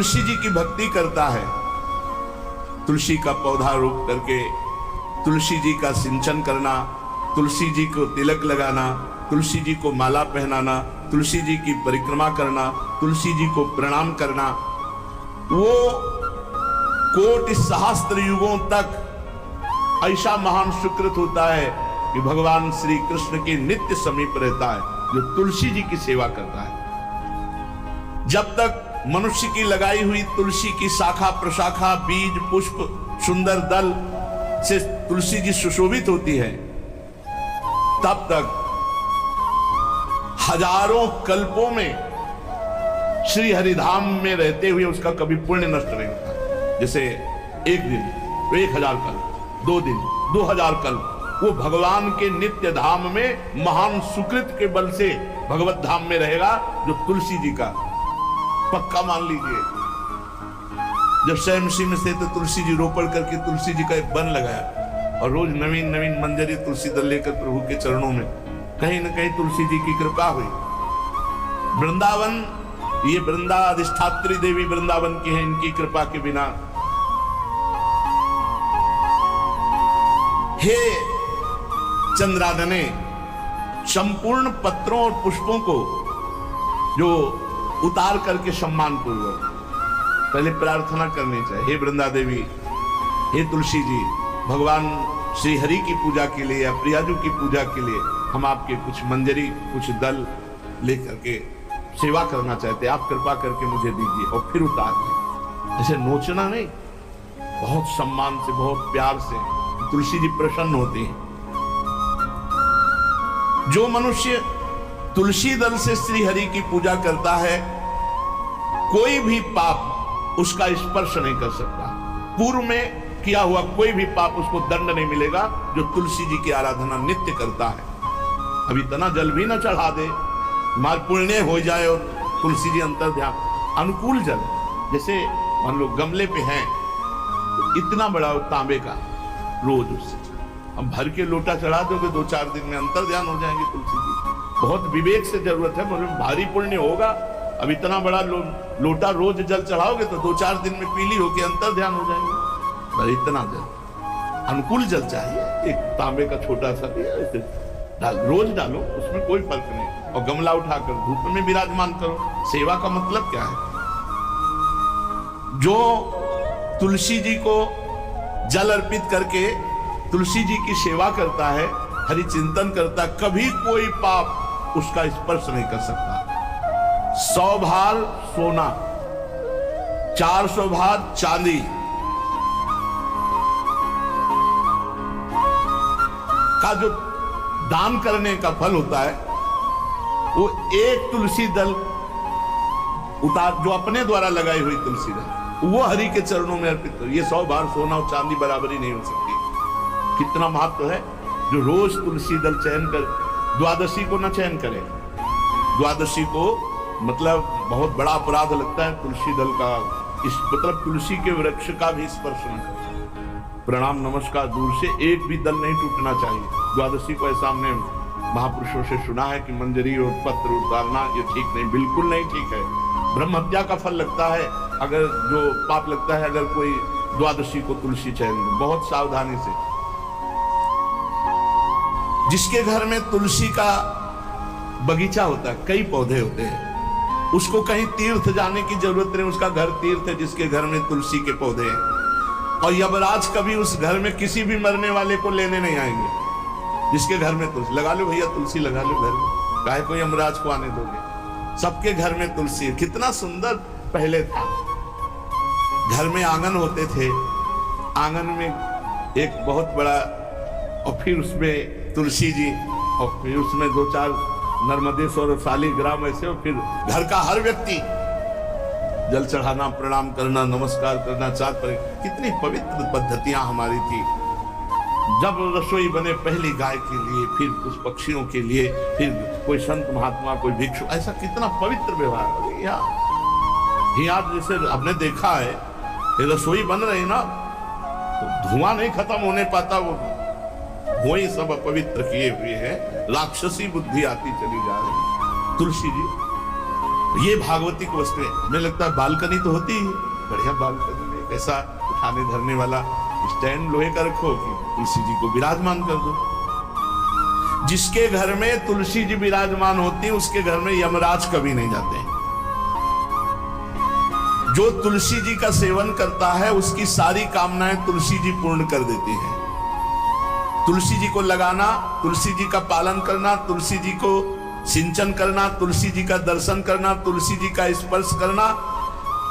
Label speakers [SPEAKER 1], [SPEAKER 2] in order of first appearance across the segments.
[SPEAKER 1] तुलसी जी की भक्ति करता है, तुलसी का पौधा रोप करके तुलसी जी का सिंचन करना, तुलसी जी को तिलक लगाना, तुलसी जी को माला पहनाना, तुलसी जी की परिक्रमा करना, तुलसी जी को प्रणाम करना, वो कोटि सहस्त्र युगों तक ऐसा महान सुकृत होता है कि भगवान श्री कृष्ण के नित्य समीप रहता है जो तुलसी जी की सेवा करता है। जब तक मनुष्य की लगाई हुई तुलसी की शाखा प्रशाखा बीज पुष्प सुंदर दल से तुलसी जी सुशोभित होती है, तब तक हजारों कल्पों में श्री हरिधाम में रहते हुए उसका कभी पुण्य नष्ट नहीं होता। जैसे एक दिन तो 1000 कल्प, 2 दिन 2000 कल्प वो भगवान के नित्य धाम में महान सुकृत के बल से भगवत धाम में रहेगा, जो तुलसी जी का पक्का मान लीजिए। जब स्वयं में से तो तुलसी जी रोपण करके तुलसी जी का एक वन लगाया और रोज नवीन नवीन मंजरी तुलसी दल लेकर प्रभु के चरणों में कहीं न कहीं तुलसी जी की कृपा हुई। वृंदावन, ये वृंदाधिष्ठात्री देवी वृंदावन की है, इनकी कृपा के बिना। हे चंद्रादने, संपूर्ण पत्रों और पुष्पों को जो उतार करके सम्मान पूर्वक पहले प्रार्थना करनी चाहिए। हे वृंदा देवी, हे तुलसी जी, भगवान श्री हरि की पूजा के लिए या प्रियाजू की पूजा के लिए हम आपके कुछ मंजरी कुछ दल लेकर के सेवा करना चाहते हैं, आप कृपा करके मुझे दीजिए। और फिर उतार दें, ऐसे नोचना नहीं, बहुत सम्मान से बहुत प्यार से तुलसी जी प्रसन्न होती हैं। जो मनुष्य तुलसी दल से श्री हरि की पूजा करता है, कोई भी पाप उसका स्पर्श नहीं कर सकता। पूर्व में किया हुआ कोई भी पाप उसको दंड नहीं मिलेगा, जो तुलसी जी की आराधना नित्य करता है। अब इतना जल भी न चढ़ा दे, मार पुण्य हो जाए और तुलसी जी अंतर ध्यान अनुकूल जल, जैसे मान लो गमले पे हैं तो इतना बड़ा तांबे का रोज उससे अब भर के लोटा चढ़ा दोगे 2-4 दिन में अंतर ध्यान हो जाएंगे तुलसी जी। बहुत विवेक से जरूरत है, मतलब भारी पुण्य होगा। अब इतना बड़ा लोटा रोज जल चढ़ाओगे तो 2-4 दिन में पीली होके अंतर ध्यान हो जाएंगे। पर इतना जल अनुकूल जल चाहिए, एक तांबे का छोटा सा रोज डालो, उसमें कोई फर्क नहीं। और गमला उठाकर धूप में विराजमान करो। सेवा का मतलब क्या है? जो तुलसी जी को जल अर्पित करके तुलसी जी की सेवा करता है, हरि चिंतन करता, कभी कोई पाप उसका स्पर्श नहीं कर सकता। 100 भार सोना, 400 भार चांदी, का जो दान करने का फल होता है, वो एक तुलसी दल उतार, जो अपने द्वारा लगाई हुई तुलसी दल, वो हरि के चरणों में अर्पित हो। ये 100 भार सोना और चांदी बराबरी नहीं हो सकती। कितना महत्व है। जो रोज तुलसी दल चयन कर, द्वादशी को न चयन करे, द्वादशी को मतलब बहुत बड़ा अपराध लगता है तुलसी दल का, इस मतलब तुलसी के वृक्ष का भी स्पर्श न करे। प्रणाम नमस्कार दूर से, एक भी दल नहीं टूटना चाहिए। द्वादशी को ऐसा हमने महापुरुषों से सुना है कि मंजरी और पत्र उतारना ये ठीक नहीं, बिल्कुल नहीं ठीक है। ब्रह्म हत्या का फल लगता है, अगर जो पाप लगता है अगर कोई द्वादशी को तुलसी चयन, बहुत सावधानी से। जिसके घर में तुलसी का बगीचा होता है, कई पौधे होते हैं, उसको कहीं तीर्थ जाने की जरूरत नहीं, उसका घर तीर्थ है जिसके घर में तुलसी के पौधे हैं। और यमराज कभी उस घर में किसी भी मरने वाले को लेने नहीं आएंगे। जिसके घर में तुलसी, लगा लो भैया तुलसी लगा लो घर में, काहे को यमराज को आने दोगे? सबके घर में तुलसी है। कितना सुंदर पहले था। घर में आंगन होते थे, आंगन में एक बहुत बड़ा, और फिर उसमें तुलसी जी, और फिर उसमें 2-4 नर्मदेश्वर शालिग्राम ऐसे, और फिर घर का हर व्यक्ति जल चढ़ाना, प्रणाम करना, नमस्कार करना, चार पर। कितनी पवित्र पद्धतियां हमारी थी। जब रसोई बने पहली गाय के लिए, फिर उस पक्षियों के लिए, फिर कोई संत महात्मा, कोई भिक्षु, ऐसा कितना पवित्र व्यवहार। यहाँ जैसे हमने देखा है, रसोई बन रही ना तो धुआं नहीं खत्म होने पाता, वो ही सब अपवित्र किए हुए हैं, राक्षसी बुद्धि आती चली जा रही। तुलसी जी ये भागवती को वस्तु है। हमें लगता है बालकनी तो होती ही, बढ़िया बालकनी में ऐसा उठाने धरने वाला स्टैंड लोहे का रखो कि तुलसी जी को विराजमान कर दो। जिसके घर में तुलसी जी विराजमान होती है उसके घर में यमराज कभी नहीं जाते हैं। जो तुलसी जी का सेवन करता है उसकी सारी कामनाएं तुलसी जी पूर्ण कर देती हैं। तुलसी जी को लगाना, तुलसी जी का पालन करना, तुलसी जी को सिंचन करना, तुलसी जी का दर्शन करना, तुलसी जी का स्पर्श करना,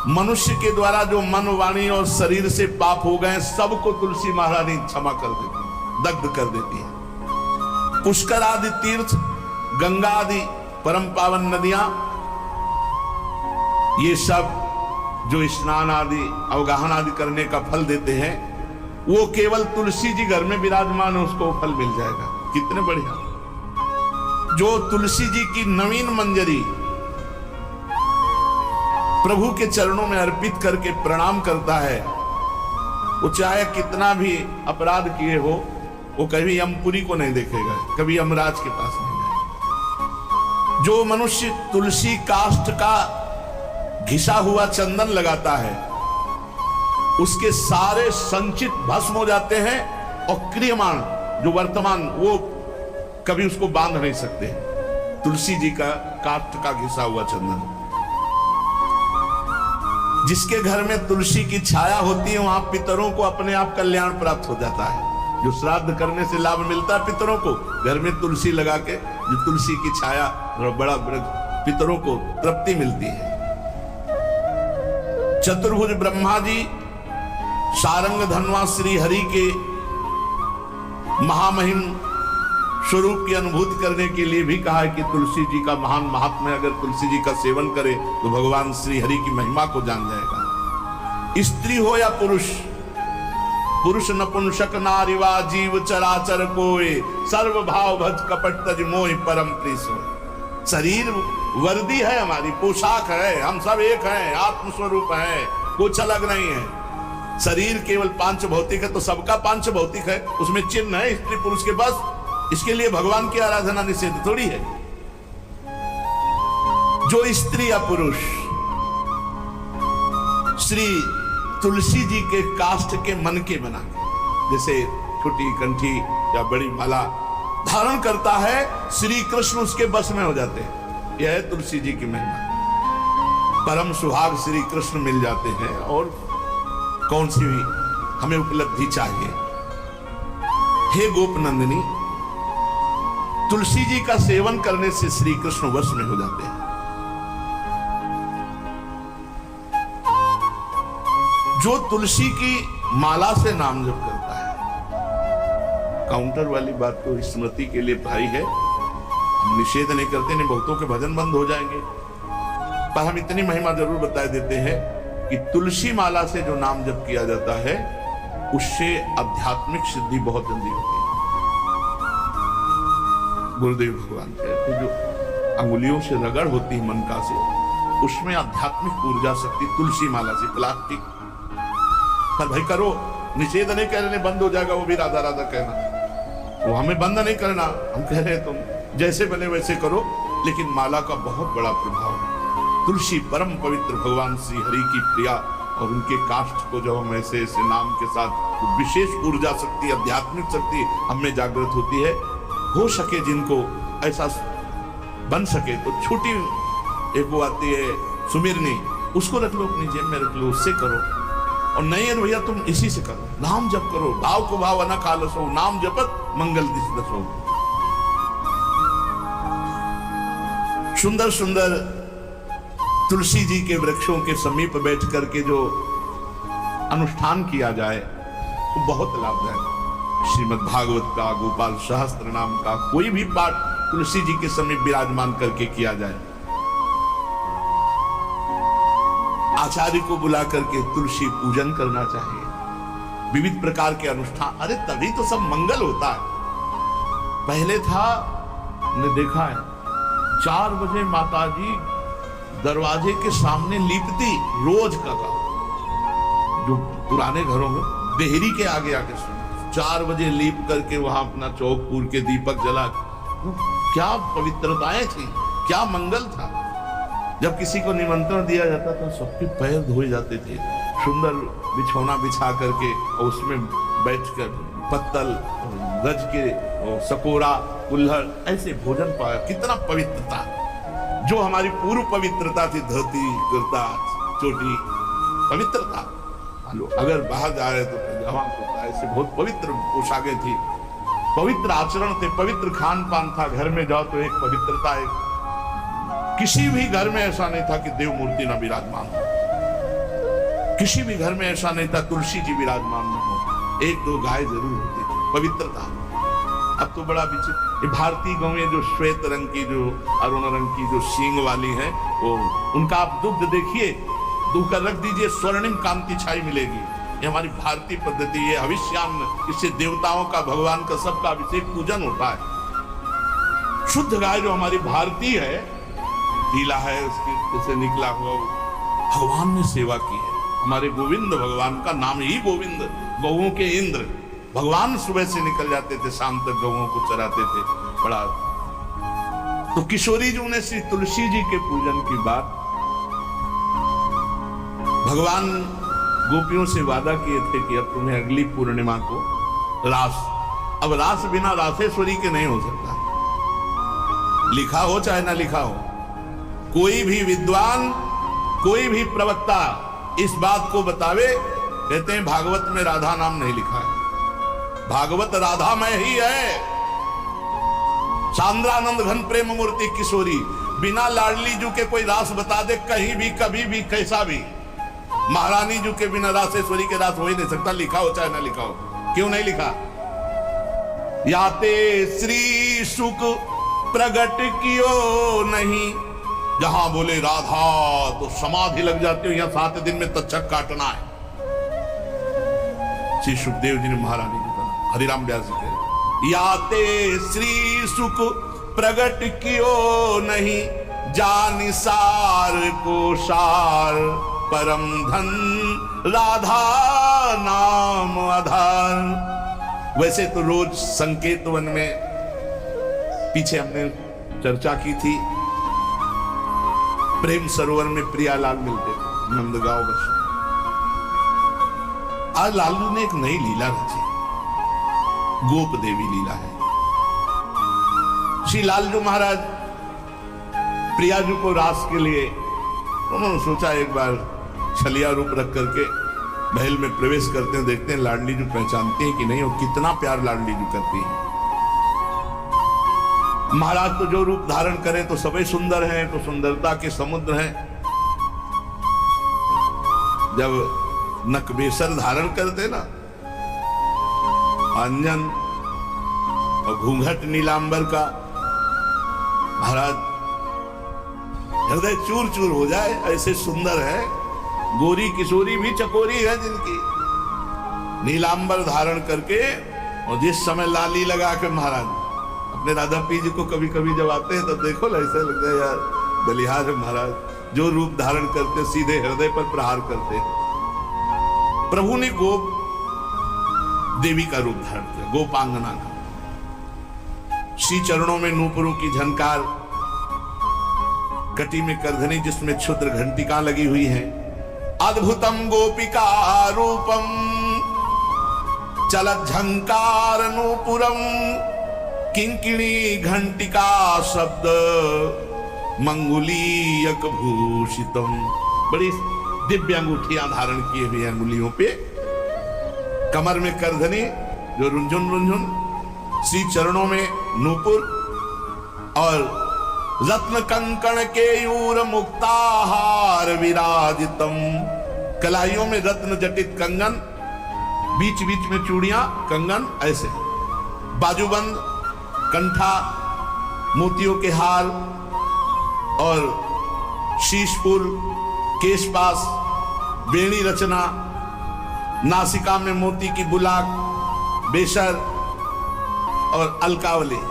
[SPEAKER 1] मनुष्य के द्वारा जो मन, वाणी और शरीर से पाप हो गए सबको तुलसी महारानी क्षमा कर देती है, दग्ध कर देती है। पुष्कर आदि तीर्थ, गंगा आदि परम पावन नदियां, ये सब जो स्नान आदि अवगाहन आदि करने का फल देते हैं, वो केवल तुलसी जी घर में विराजमान है उसको फल मिल जाएगा। कितने बढ़िया। जो तुलसी जी की नवीन मंजरी प्रभु के चरणों में अर्पित करके प्रणाम करता है, वो चाहे कितना भी अपराध किए हो, वो कभी यमपुरी को नहीं देखेगा, कभी यमराज के पास नहीं जाएगा। जो मनुष्य तुलसी काष्ठ का घिसा हुआ चंदन लगाता है, उसके सारे संचित भस्म हो जाते हैं और क्रियमाण जो वर्तमान वो कभी उसको बांध नहीं सकते। तुलसी जी का काष्ठ का घिसा हुआ चंदन। जिसके घर में तुलसी की छाया होती है वहां पितरों को अपने आप कल्याण प्राप्त हो जाता है। जो श्राद्ध करने से लाभ मिलता है पितरों को, घर में तुलसी लगा के जो तुलसी की छाया बड़ा पितरों को तृप्ति मिलती है। चतुर्भुज ब्रह्मा जी सारंग धनवा श्री हरि के महामहिम स्वरूप की अनुभूति करने के लिए भी कहा है कि तुलसी जी का महान महात्म्य, अगर तुलसी जी का सेवन करे तो भगवान श्री हरि की महिमा को जान जाएगा। स्त्री हो या पुरुष, पुरुष नपुंसक नारीवा जीव चराचर कोय, सर्व भाव भज कपट तज मोहि परम प्रिय सोय। शरीर वर्दी है, हमारी पोशाक है, हम सब एक हैं, आत्म स्वरूप है, कुछ अलग नहीं है। शरीर केवल पांच भौतिक है तो सबका पांच भौतिक है, उसमें चिन्ह है स्त्री पुरुष के, बस इसके लिए भगवान की आराधना निषेध थोड़ी है। जो स्त्री या पुरुष श्री तुलसी जी के काष्ठ के मन के बना के, जैसे छोटी कंठी या बड़ी माला धारण करता है, श्री कृष्ण उसके बस में हो जाते हैं। यह है तुलसी जी की महिमा। परम सुहाग श्री कृष्ण मिल जाते हैं और कौन सी भी हमें उपलब्धि चाहिए। हे गोपनंदिनी, तुलसी जी का सेवन करने से श्री कृष्ण वश में हो जाते हैं। जो तुलसी की माला से नाम जप करता है, काउंटर वाली बात तो स्मृति के लिए भाई है, हम निषेध नहीं करते, नहीं बहुतों के भजन बंद हो जाएंगे, पर हम इतनी महिमा जरूर बता देते हैं कि तुलसी माला से जो नाम जप किया जाता है उससे आध्यात्मिक सिद्धि बहुत जल्दी होती है। गुरुदेव भगवान कहते हैं जो अंगुलियों से रगड़ होती है मन का से, उसमें आध्यात्मिक ऊर्जा शक्ति तुलसी माला से। प्लास्टिक पर भाई करो, निषेध नहीं कह रहे बंद हो जाएगा, वो भी राधा राधा कहना, वो हमें बंद नहीं करना, हम कह रहे हैं तुम जैसे बने वैसे करो, लेकिन माला का बहुत बड़ा प्रभाव है। तुलसी परम पवित्र भगवान श्री हरि की प्रिया, और उनके काष्ठ को जब हम ऐसे ऐसे नाम के साथ तो विशेष ऊर्जा शक्ति, आध्यात्मिक शक्ति हमें जागृत होती है। हो सके जिनको ऐसा बन सके तो छोटी एक वो आती है सुमिरनी, उसको रख लो अपनी जेब में, रख लो, उससे करो। और नहीं है भैया तुम इसी से करो, नाम जप करो, भाव को भाव न खालसो, नाम जपत मंगल दिस दसो। सुंदर सुंदर तुलसी जी के वृक्षों के समीप बैठ करके जो अनुष्ठान किया जाए वो बहुत लाभदायक। श्रीमद् भागवत का, गोपाल सहस्त्र नाम का कोई भी पाठ तुलसी जी के समीप विराजमान करके किया जाए, आचार्य को बुला करके तुलसी पूजन करना चाहिए, विविध प्रकार के अनुष्ठान, अरे तभी तो सब मंगल होता है। पहले था, हमने देखा है 4 बजे माताजी दरवाजे के सामने लीपती, रोज का काम, जो पुराने घरों में देहरी के आगे आके 4 बजे लीप करके वहां अपना चौक पूर के दीपक जला, क्या पवित्रताएं थी, क्या मंगल था। जब किसी को निमंत्रण दिया जाता तो सबके पैर धोए जाते थे, सुंदर बिछौना बिछा करके और उसमें बैठकर पत्तल गज के सकोरा कुल्हड़ ऐसे भोजन पाया। कितना पवित्रता, जो हमारी पूर्व पवित्रता थी, धोती कुर्ता चोटी पवित्रता। अगर बाहर जा रहे तो पैजामा कुर्ता, ऐसे बहुत पवित्र पोशाकें थी, पवित्र आचरण थे, पवित्र खान पान था। घर में जाओ तो एक पवित्रता, एक किसी भी घर में ऐसा नहीं था कि देव मूर्ति न विराजमान हो, किसी भी घर में ऐसा नहीं था तुलसी जी विराजमान न हो, एक दो गाय जरूर होती थी, पवित्रता। अब तो बड़ा विचित्र, भारतीय गौएं जो श्वेत रंग की, जो अरुण रंग की, जो सींग वाली है, वो उनका आप दुग्ध देखिए, दूध कर रख दीजिए, स्वर्णिम कांति छाई मिलेगी। ये हमारी भारतीय पद्धति, ये हविष्यान्न, इससे देवताओं का, भगवान का, सबका अभिषेक पूजन होता है। शुद्ध गाय जो हमारी भारतीय है, पीला है, उसकी जैसे निकला हुआ, भगवान ने सेवा की है। हमारे गोविंद भगवान का नाम ही गोविंद, गौओं के इंद्र। भगवान सुबह से निकल जाते थे, शाम तक गौओं को चराते थे। बड़ा तो किशोरी जी ने श्री तुलसी जी के पूजन की बात, भगवान गोपियों से वादा किए थे कि अब तुम्हें अगली पूर्णिमा को रास, अब रास बिना रासेश्वरी के नहीं हो सकता, लिखा हो चाहे ना लिखा हो। कोई भी विद्वान, कोई भी प्रवक्ता इस बात को बतावे, कहते हैं भागवत में राधा नाम नहीं लिखा है, भागवत राधा में ही है। सांद्रानंद घन प्रेम मूर्ति किशोरी, बिना लाडली जू के कोई रास बता दे कहीं भी, कभी भी, कैसा भी, महारानी जू के बिना रासेश्वरी के रास हो ही नहीं सकता, लिखा हो चाहे ना लिखा हो। क्यों नहीं लिखा? याते श्री सुख प्रगट कियो नहीं, जहां बोले राधा तो समाधि लग जाती हो, यहां 7 दिन में तक्षक काटना है। श्री सुखदेव जी ने महारानी जी का, हरिराम व्यास जी कहे, याते श्री सुख प्रगट कियो नहीं, जानि सार को सार, परम धन राधा नाम आधार। वैसे तो रोज संकेत वन में, पीछे हमने चर्चा की थी, प्रेम सरोवर में प्रियालाल मिलते थे नंदगांव बस। आज लालू ने एक नई लीला रची, गोप देवी लीला है। श्री लालजू महाराज प्रियाजू को रास के लिए उन्होंने सोचा एक बार छलिया रूप रख करके महल में प्रवेश करते हैं, देखते हैं लाडली जू पहचानते हैं कि नहीं, और कितना प्यार लाडली जू करती है। महाराज तो जो रूप धारण करें तो सभी सुंदर हैं, तो सुंदरता के समुद्र हैं। जब नकबेसर धारण करते ना, अंजन और घूंघट नीलांबर का, महाराज हृदय चूर चूर हो जाए, ऐसे सुंदर है। गोरी किशोरी भी चकोरी है जिनकी, नीलांबर धारण करके, और जिस समय लाली लगा के महाराज अपने राधा पी जी को कभी कभी जब आते हैं तो देखो ऐसा लगता है यार बलिहार है महाराज, जो रूप धारण करते सीधे हृदय पर प्रहार करते। प्रभु ने गोप देवी का रूप धारण किया, गोपांगना का। श्री चरणों में नूपुरों की झनकार, कटी में करधनी जिसमें क्षुद्र घंटिका लगी हुई है। अद्भुतम गोपिका रूपम चलत झंकार नूपुरम, किंकिणी घंटिका शब्द मंगुलीयक भूषितम। बड़ी दिव्य अंगूठियां धारण किए हुए अंगुलियों पे, कमर में करधनी जो रुंझुन रुंझुन, श्री चरणों में नूपुर, और रत्न कंकण के यूर मुक्ताहार विराजितम। कलाइयों में रत्न जटित कंगन, बीच बीच में चूड़ियां, कंगन ऐसे, बाजूबंद, कंठा, मोतियों के हार और शीश फूल, केशपास, बेणी रचना, नासिका में मोती की बुलाक, बेशर और अलकावली,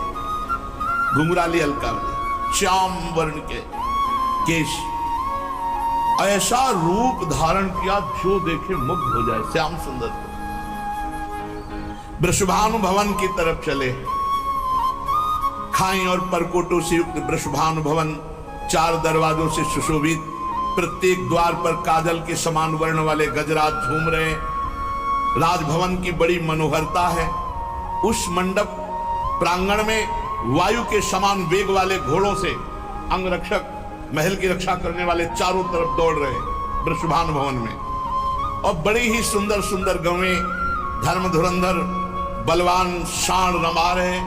[SPEAKER 1] घुंघराली अलकावली, श्याम वर्ण के केश। ऐसा रूप धारण किया जो देखे मुग्ध हो जाए, श्याम सुंदर को। वृषभानु भवन की तरफ चले, खाई और परकोटों से युक्त वृषभानु भवन 4 दरवाजों से सुशोभित, प्रत्येक द्वार पर काजल के समान वर्ण वाले गजराज झूम रहे। राजभवन की बड़ी मनोहरता है। उस मंडप प्रांगण में वायु के समान वेग वाले घोड़ों से अंगरक्षक महल की रक्षा करने वाले चारों तरफ दौड़ रहे वृषभान भवन में। और बड़ी ही सुंदर सुंदर गवें धर्म धुरंधर बलवान शान रमा रहे।